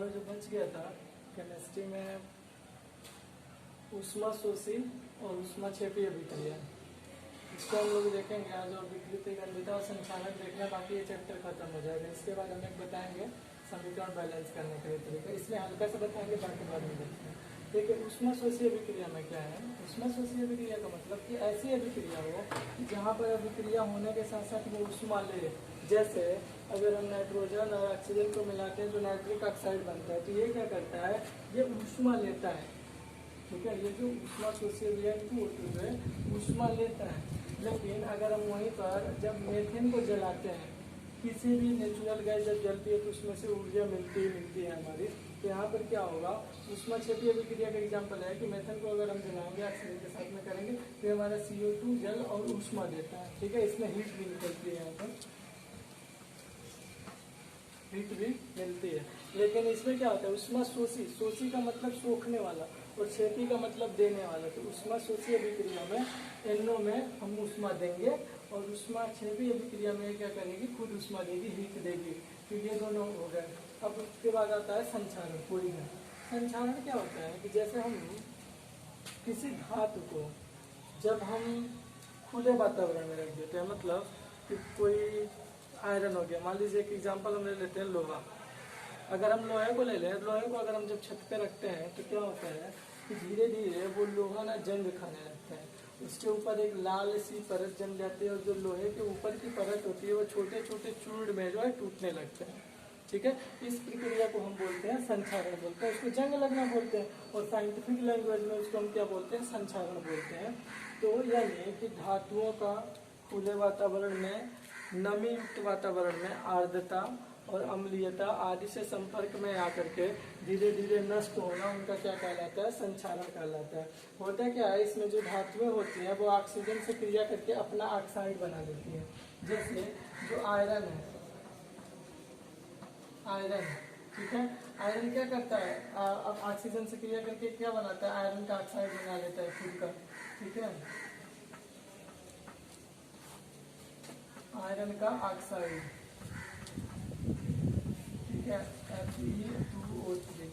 हमारा जो बच गया था केमिस्ट्री में ऊष्मा शोषी और ऊष्मा क्षेपीय अभिक्रिया, इसको हम लोग देखेंगे आज। और विकृति गंधिता और संचालन देखना, बाकी ये चैप्टर खत्म हो जाएगा। इसके बाद हम एक बताएंगे समीकरण बैलेंस करने का तरीका, इसमें हल्का सा बताएंगे, बाकी बाद में देखते हैं। देखिए ऊष्मा शोषी अभिक्रिया में क्या है। ऊष्मा शोषी अभिक्रिया का मतलब कि ऐसी अभिक्रिया हो जहाँ पर अभिक्रिया होने के साथ साथ वो ऊष्मा ले। जैसे अगर हम नाइट्रोजन और ऑक्सीजन को मिलाते हैं तो नाइट्रिक ऑक्साइड बनता है, तो ये क्या करता है, ये ऊष्मा लेता है। ठीक है, ये जो ऊष्मा शोषी रिएक्टिव होती है ऊष्मा लेता है। लेकिन अगर हम वहीं पर जब मीथेन को जलाते हैं, किसी भी नेचुरल गैस जब जलती है तो उसमें से ऊर्जा मिलती है हमारी। तो यहाँ पर क्या होगा, ऊष्मा क्षेपीय अभिक्रिया का एग्जाम्पल है कि मेथेन को अगर हम जलाएंगे ऑक्सीजन के साथ में करेंगे तो हमारा CO2 जल और ऊष्मा देता है। ठीक है, इसमें हीट भी निकलती है, यहाँ पर हीट भी मिलती है। लेकिन इसमें क्या होता है, ऊष्मा शोषी, शोषी का मतलब सोखने वाला और क्षेपी का मतलब देने वाला। तो ऊष्मा शोषी अभिक्रिया में NO में हम ऊष्मा देंगे और ऊष्मा क्षेपी अभिक्रिया में क्या करेगी, खुद ऊष्मा देगी, हीट देगी। तो ये दोनों हो गए। अब उसके बाद आता है संक्षारण। पूरीकरण, संक्षारण क्या होता है कि जैसे हम किसी धातु को जब हम खुले वातावरण में रख देते हैं, मतलब कि कोई आयरन हो गया, मान लीजिए एक एग्जाम्पल हम ले लेते हैं लोहा। अगर हम लोहे को ले लें, लोहे को अगर हम जब छत पे रखते हैं तो क्या होता है कि धीरे धीरे वो लोहा ना जंग खाने लगता है, उसके ऊपर एक लाल सी परत जम जाती है और जो लोहे के ऊपर की परत होती है वो छोटे छोटे चूर्ण में जो है टूटने लगते हैं। ठीक है, इस प्रक्रिया को हम बोलते हैं संक्षारण बोलते हैं, उसको जंग लगना बोलते हैं और साइंटिफिक लैंग्वेज में उसको हम क्या बोलते हैं, संक्षारण बोलते हैं। तो यानी कि धातुओं का खुले वातावरण में, नमी युक्त वातावरण में आर्द्रता और अम्लीयता आदि से संपर्क में आकर के धीरे धीरे नष्ट होना, उनका क्या कहलाता है, संक्षारण कहलाता है। होता क्या है, इसमें जो धातुएं होती हैं वो ऑक्सीजन से क्रिया करके अपना ऑक्साइड बना देती है। जैसे जो आयरन है, आयरन, ठीक है, आयरन क्या करता है, अब ऑक्सीजन से क्रिया करके क्या बनाता है, आयरन का ऑक्साइड बना लेता है खुद का। ठीक है, आयरन का ऑक्साइड, ठीक है, Fe2O3।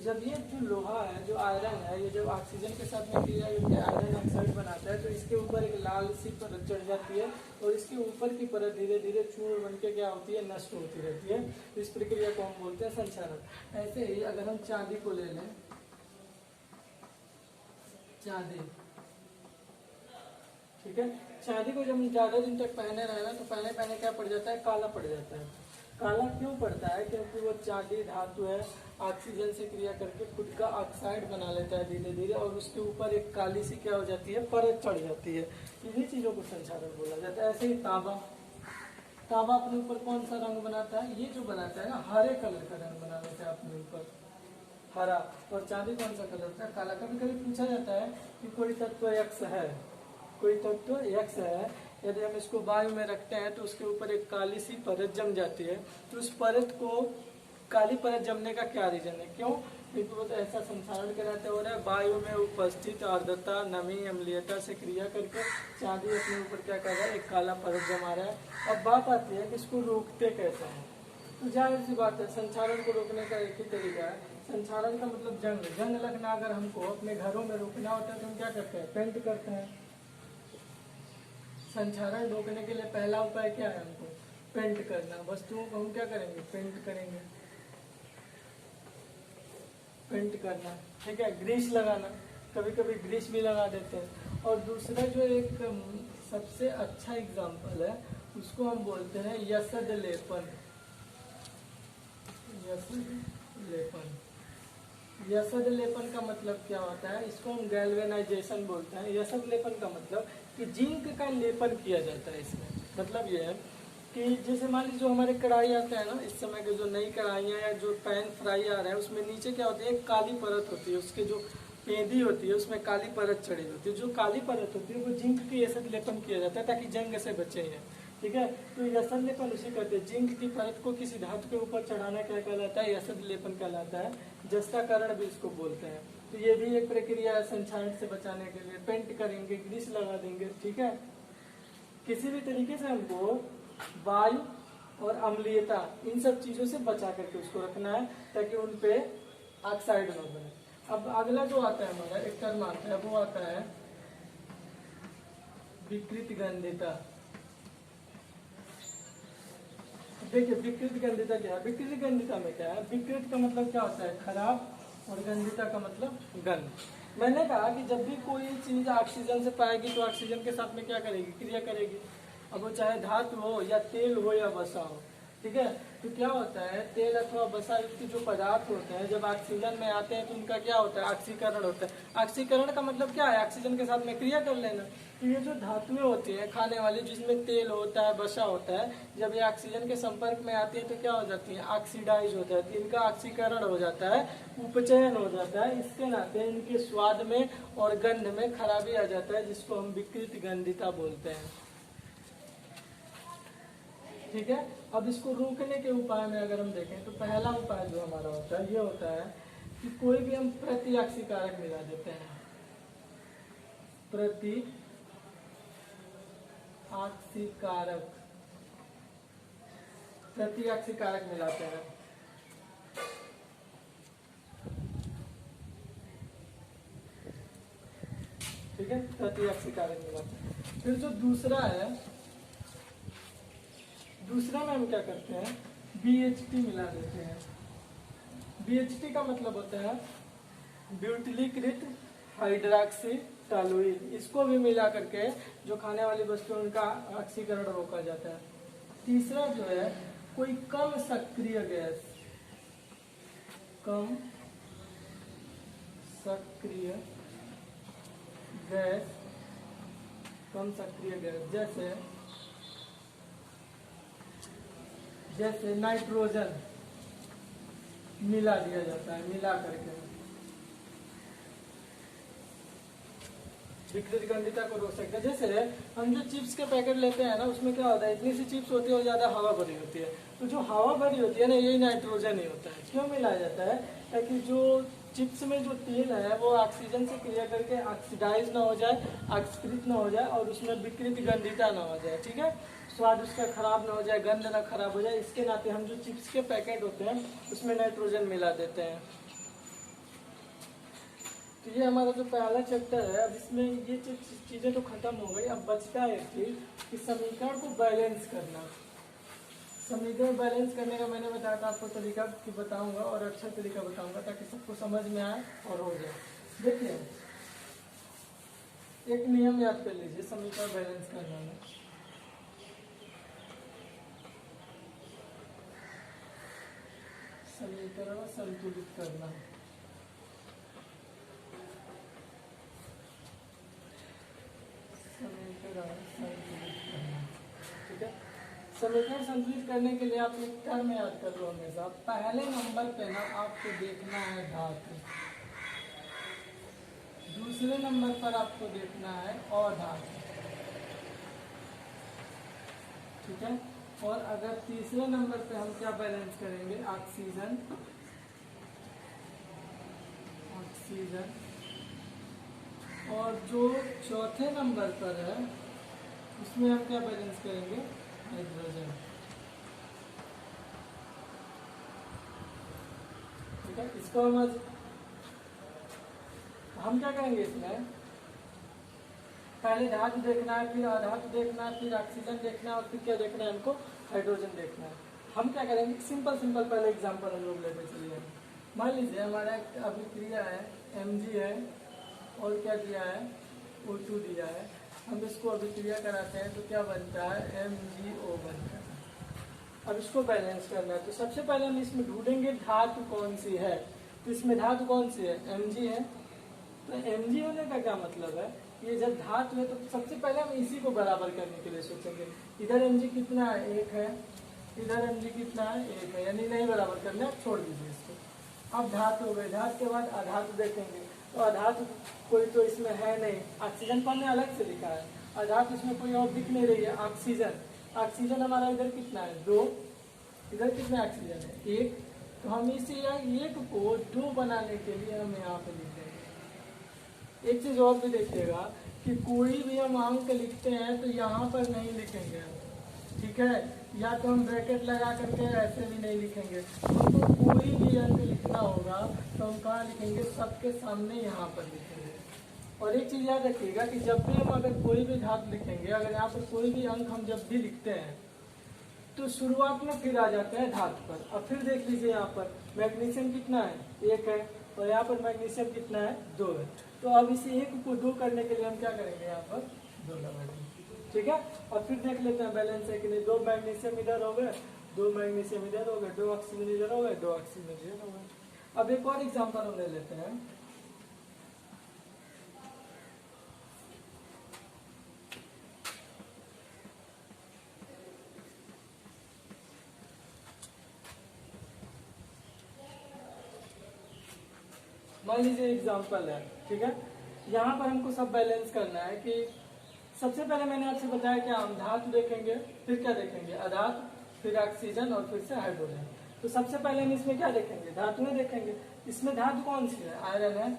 जब ये जो लोहा है, जो आयरन है, ये जब ऑक्सीजन के साथ में क्रिया करके आयरन ऑक्साइड बनाता है तो इसके ऊपर एक लाल सी परत चढ़ जाती है और इसके ऊपर की परत धीरे धीरे चूर्ण बन के क्या होती है, नष्ट होती रहती है। इस प्रक्रिया को हम बोलते हैं संक्षारण। ऐसे ही अगर हम चांदी को ले लें, चांदी, ठीक है, चांदी को जब हम ज्यादा दिन तक पहने रहे ना तो पहने क्या पड़ जाता है, काला पड़ जाता है। काला क्यों पड़ता है, क्योंकि वो चांदी धातु है, ऑक्सीजन से क्रिया करके खुद का ऑक्साइड बना लेता है धीरे धीरे और उसके ऊपर एक काली सी क्या हो जाती है, परत चढ़ जाती है। इन्हीं चीजों को संक्षारण बोला जाता है। ऐसे ही तांबा, तांबा अपने ऊपर कौन सा रंग बनाता है, ये जो बनाता है ना, हरे कलर का रंग बना लेता है अपने ऊपर, हरा। और चांदी कौन सा कलर होता है, काला। कभी कभी पूछा जाता है कि कोई तत्व X है, कोई तत्व X है, यदि हम इसको वायु में रखते हैं तो उसके ऊपर एक काली सी परत जम जाती है, तो उस परत को, काली परत जमने का क्या रीजन है, क्यों, क्योंकि वो तो ऐसा संक्षारण कराते हो रहा है, वायु में उपस्थित आर्द्रता, नमी, अम्लीयता से क्रिया करके चांदी अपने ऊपर क्या कर रहा है, एक काला परत जमा रहा है। अब बात आती है कि इसको रोकते कैसे हैं। तो जाहिर सी बात है, संक्षारण को रोकने का एक ही तरीका है। संक्षारण का मतलब जंग लगना अगर हमको अपने घरों में रोकना होता है तो हम क्या करते हैं, पेंट करते हैं। संक्षारण रोकने के लिए पहला उपाय क्या है, हमको पेंट करना। वस्तुओं को हम क्या करेंगे, पेंट करेंगे, पेंट करना। ठीक है, ग्रीस लगाना, कभी कभी ग्रीस भी लगा देते हैं। और दूसरा जो एक सबसे अच्छा एग्जाम्पल है उसको हम बोलते हैं यसद लेपन। यसद लेपन, यसद लेपन का मतलब क्या होता है, इसको हम गैल्वेनाइजेशन बोलते हैं। यसद लेपन का मतलब कि जिंक का लेपन किया जाता है इसमें। मतलब ये है कि जैसे मान लीजिए जो हमारे कढ़ाई आते हैं ना, इस समय के जो नई कढ़ाइयाँ या जो पैन फ्राई आ रहा है उसमें नीचे क्या होती है, एक काली परत होती है, उसके जो पेंदी होती है उसमें काली परत चढ़ी होती है। जो काली परत होती है वो जिंक की यसद लेपन किया जाता है ताकि जंग से बचे हैं। ठीक है, तो यसद लेपन उसे कहते हैं। जिंक की परत को किसी धातु के ऊपर चढ़ाना क्या कहलाता है, यसद लेपन कहलाता है। जस्ताकरण भी इसको बोलते हैं। तो ये भी एक प्रक्रिया है संक्षारण से बचाने के लिए। पेंट करेंगे, ग्रीस लगा देंगे। ठीक है, किसी भी तरीके से हमको वायु और अम्लीयता, इन सब चीजों से बचा करके उसको रखना है ताकि उन पे ऑक्साइड न बने। अब अगला जो आता है हमारा एक टर्म आता है, वो आता है विकृत गंधिता। देखिए विकृत गंधिता क्या है? विकृत गंधिता में क्या है? विकृत का मतलब क्या होता है? खराब, और गंधिता का मतलब गंध। मैंने कहा कि जब भी कोई चीज ऑक्सीजन से पाएगी तो ऑक्सीजन के साथ में क्या करेगी? क्रिया करेगी। अब वो चाहे धातु हो या तेल हो या वसा हो, ठीक है। तो क्या होता है, तेल अथवा वसा युक्त जो पदार्थ होते हैं जब ऑक्सीजन में आते हैं तो उनका क्या होता है? ऑक्सीकरण होता है। ऑक्सीकरण का मतलब क्या है? ऑक्सीजन के साथ में क्रिया कर लेना। तो ये जो धातुएं होती हैं खाने वाली, जिसमें तेल होता है, वसा होता है, जब ये ऑक्सीजन के संपर्क में आती है तो क्या हो जाती है? ऑक्सीडाइज हो जाती है, इनका ऑक्सीकरण हो जाता है, उपचयन हो जाता है। इसके नाते इनके स्वाद में और गंध में खराबी आ जाता है, जिसको हम विकृत गंधिता बोलते हैं, ठीक है। अब इसको रोकने के उपाय में अगर हम देखें तो पहला उपाय जो हमारा होता है ये होता है कि कोई भी हम प्रतिऑक्सीकारक मिला देते हैं। प्रतिऑक्सीकारक मिलाते हैं, ठीक है। प्रतिऑक्सीकारक मिलाते हैं। फिर जो दूसरा है, दूसरा में हम क्या करते हैं? BHT मिला देते हैं। BHT का मतलब होता है ब्यूटिलीकृत हाइड्रॉक्सी टॉलुइल। इसको भी मिला करके जो खाने वाली वस्तु है उनका ऑक्सीकरण रोका जाता है। तीसरा जो है कोई कम सक्रिय गैस, कम सक्रिय गैस, कम सक्रिय गैस जैसे नाइट्रोजन मिला दिया जाता है, मिला करके विकृत गंधिता को रोक सकते हैं। जैसे हम जो चिप्स के पैकेट लेते हैं ना, उसमें क्या होता है? इतनी सी चिप्स होती है और ज्यादा हवा भरी होती है। तो जो हवा भरी होती है ना, यही नाइट्रोजन ही होता है। क्यों मिलाया जाता है? ताकि जो चिप्स में जो तेल है वो ऑक्सीजन से क्रिया करके ऑक्सीडाइज ना हो जाए, ऑक्सीकृत ना हो जाए और उसमें विकृत गंधिता ना हो जाए, ठीक है। स्वाद उसका खराब ना हो जाए, गंध ना खराब हो जाए, इसके नाते हम जो चिप्स के पैकेट होते हैं उसमें नाइट्रोजन मिला देते हैं। तो ये हमारा जो पहला चैप्टर है, अब इसमें ये चीजें तो खत्म हो गई। अब बचता है एक चीज कि समीकरण को बैलेंस करना। समीकरण बैलेंस करने का मैंने बताया था आपको तरीका कि बताऊंगा, और अच्छा तरीका बताऊंगा ताकि सबको समझ में आए और हो जाए। देखिए एक नियम याद कर लीजिए समीकरण बैलेंस करने में। समीकरण संतुलित करना, समीकरण संतुलित करना, ठीक है। समीकरण संतुलित करने के लिए आप एक टर्म याद कर लो हमेशा। पहले नंबर पे ना आपको देखना है धातु, दूसरे नंबर पर आपको देखना है अधातु, ठीक है। और अगर तीसरे नंबर पे हम क्या बैलेंस करेंगे? Oxygen, oxygen. और जो चौथे नंबर पर है उसमें हम क्या बैलेंस करेंगे? हाइड्रोजन, ठीक है। इसको हम क्या करेंगे? इसमें पहले धातु देखना है, फिर अधातु देखना है, फिर ऑक्सीजन देखना है, और फिर क्या देखना है हमको? हाइड्रोजन देखना है। हम क्या करेंगे? सिंपल पहले एग्जांपल हम लोग लेते चलिए। मान लीजिए हमारा एक अभिक्रिया है, Mg है, और क्या दिया है? O2 दिया है। हम इसको अभिक्रिया कराते हैं तो क्या बनता है? MgO बनता है। अब इसको बैलेंस करना है तो सबसे पहले हम इसमें ढूंढेंगे धातु कौन सी है। तो इसमें धातु कौन सी है? Mg है। तो Mg होने का क्या मतलब है? ये जब धातु है तो सबसे पहले हम इसी को बराबर करने के लिए सोचेंगे। इधर Mg कितना है? 1 है, इधर Mg कितना है? 1 है, यानी नहीं बराबर करना है, छोड़ दीजिए इसको। अब धातु हो गए, धातु के बाद अधातु देखेंगे। तो अधातु कोई तो इसमें है नहीं, ऑक्सीजन पर अलग से लिखा है। अधातु इसमें कोई और दिख नहीं रही है, ऑक्सीजन। ऑक्सीजन हमारा इधर कितना है? 2। इधर कितना ऑक्सीजन है? 1। तो हम इसे एक को 2 बनाने के लिए हम यहाँ पे लिख देंगे। एक चीज और भी देखिएगा कि कोई भी हम अंक लिखते हैं तो यहाँ पर नहीं लिखेंगे, ठीक है। या तो हम ब्रैकेट लगा करके ऐसे भी नहीं लिखेंगे, हमको कोई भी अंक लिखना होगा तो हम कहाँ लिखेंगे, सबके सामने यहाँ पर लिखेंगे। और एक चीज याद रखिएगा कि जब भी हम अगर कोई भी धातु लिखेंगे, अगर यहाँ पर कोई भी अंक हम जब भी लिखते हैं तो शुरुआत में फिर आ जाते हैं धातु पर। अब फिर देख लीजिए यहाँ पर मैग्नीशियम कितना है, 1 है, और यहाँ पर मैग्नीशियम कितना है, 2 है। तो अब इसी 1 को 2 करने के लिए हम क्या करेंगे, यहाँ पर 2 लगा देंगे। ठीक है, और फिर देख लेते हैं बैलेंस है कि नहीं। 2 मैग्नीशियम इधर हो गए, 2 मैग्नीशियम इधर हो गए, 2 ऑक्सीजन इधर हो गए, 2 ऑक्सीजन इधर हो गए। अब एक और एग्जाम्पल हम ले लेते हैं। मान लीजिए एग्जाम्पल है, ठीक है, यहाँ पर हमको सब बैलेंस करना है कि सबसे पहले मैंने आपसे बताया कि हम धातु देखेंगे, फिर क्या देखेंगे, अधातु, फिर ऑक्सीजन और फिर से हाइड्रोजन। तो सबसे पहले हम इसमें क्या देखेंगे, धातु में देखेंगे। इसमें धातु कौन सी है, आयरन है,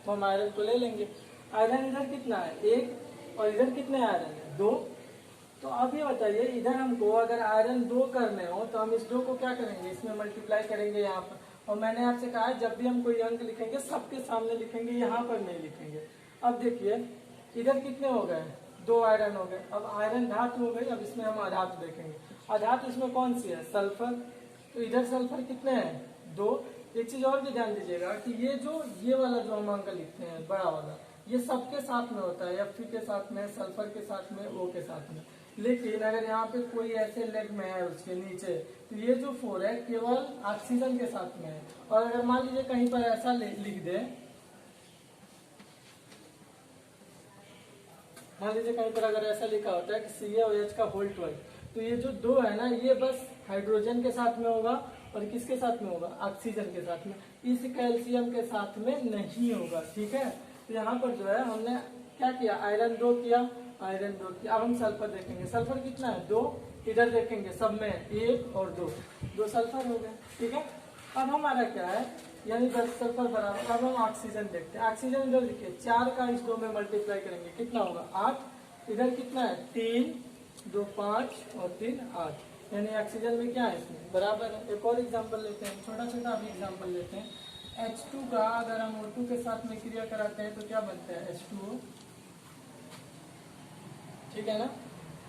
तो हम आयरन को ले लेंगे। आयरन इधर कितना है, 1, और इधर कितने आयरन है, 2। तो आप ये बताइए, इधर हमको अगर आयरन 2 करने हो तो हम इस 2 को क्या करेंगे, इसमें मल्टीप्लाई करेंगे यहाँ पर। और मैंने आपसे कहा जब भी हम कोई अंक लिखेंगे सबके सामने लिखेंगे, यहाँ पर नहीं लिखेंगे। अब देखिए इधर कितने हो गए, 2 आयरन हो गए। अब आयरन धातु हो गई, अब इसमें हम अधातु देखेंगे। अधातु इसमें कौन सी है, सल्फर। तो इधर सल्फर कितने हैं, 2। एक चीज और भी ध्यान दीजिएगा कि ये वाला जो हम अंक लिखते हैं बड़ा वाला, ये सबके साथ में होता है, Fe के साथ में, सल्फर के साथ में, O के साथ में। लेकिन अगर यहाँ पे कोई ऐसे लेग में है उसके नीचे, तो ये जो 4 है केवल ऑक्सीजन के साथ में है। और अगर मान लीजिए कहीं पर ऐसा लिख दे, मान लीजिए कहीं पर अगर ऐसा लिखा होता है कि CaOH का होल 12, तो ये जो 2 है ना, ये बस हाइड्रोजन के साथ में होगा और किसके साथ में होगा, ऑक्सीजन के साथ में। इस कैल्शियम के साथ में नहीं होगा। ठीक है, तो यहाँ पर जो है हमने क्या किया, आयरन 2 किया, आयरन 2 किया। अब हम सल्फर देखेंगे, सल्फर कितना है, 2। इधर देखेंगे सब में 1 और 2 सल्फर हो गए। ठीक है, अब हमारा क्या है, यानी 10 सल्फर बराबर। अब हम ऑक्सीजन देखते हैं। ऑक्सीजन इधर देखिए, 4 का इस 2 में मल्टीप्लाई करेंगे, कितना होगा, 8। इधर कितना है, 3, 2 5 और 3 8, यानी ऑक्सीजन में क्या है, इसमें बराबर है। एक और एग्जांपल लेते हैं, छोटा छोटा अभी एग्जांपल लेते हैं। H2 का अगर हम O2 के साथ में क्रिया कराते हैं तो क्या बनता है, H2O। ठीक है ना,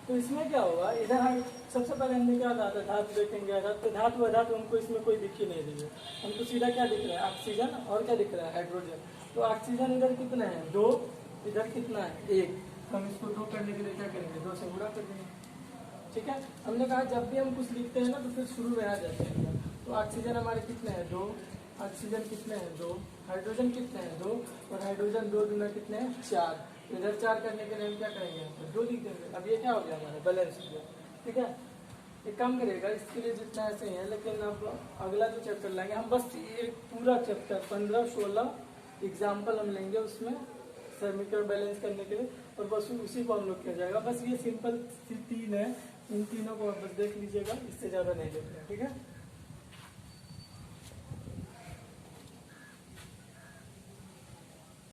तो इसमें क्या होगा, इधर हम सबसे पहले हमने क्या कहा था, धातु देखेंगे। धातु अधातु हमको इसमें कोई दिख ही नहीं रही है, हमको सीधा क्या दिख रहा है, ऑक्सीजन, और क्या दिख रहा है, हाइड्रोजन। तो ऑक्सीजन इधर कितना है, 2, इधर कितना है, 1। तो हम इसको 2 करने के लिए क्या करेंगे, 2 से गुणा कर देंगे। ठीक है, हमने कहा जब भी हम कुछ लिखते हैं ना तो फिर शुरू में आ जाते हैं। तो ऑक्सीजन हमारे कितने हैं, 2, ऑक्सीजन कितने हैं, 2, हाइड्रोजन कितने हैं, 2, और हाइड्रोजन 2 दूना कितने हैं, 4। इधर 4 करने के लिए हम क्या करेंगे, 2 लिख देंगे। अब ये क्या हो गया, हमारा बैलेंस हो गया। ठीक है, एक काम करेगा, इसके लिए जितना ऐसे ही है, लेकिन अब अगला जो चैप्टर लाएंगे हम, बस एक पूरा चैप्टर 15-16 एग्जाम्पल हम लेंगे उसमें समीकरण बैलेंस करने के लिए, और बस उसी को हम लोग किया जाएगा। बस ये सिंपल 3 है, इन तीनों को बस देख लीजिएगा, इससे ज्यादा नहीं देखना। ठीक है।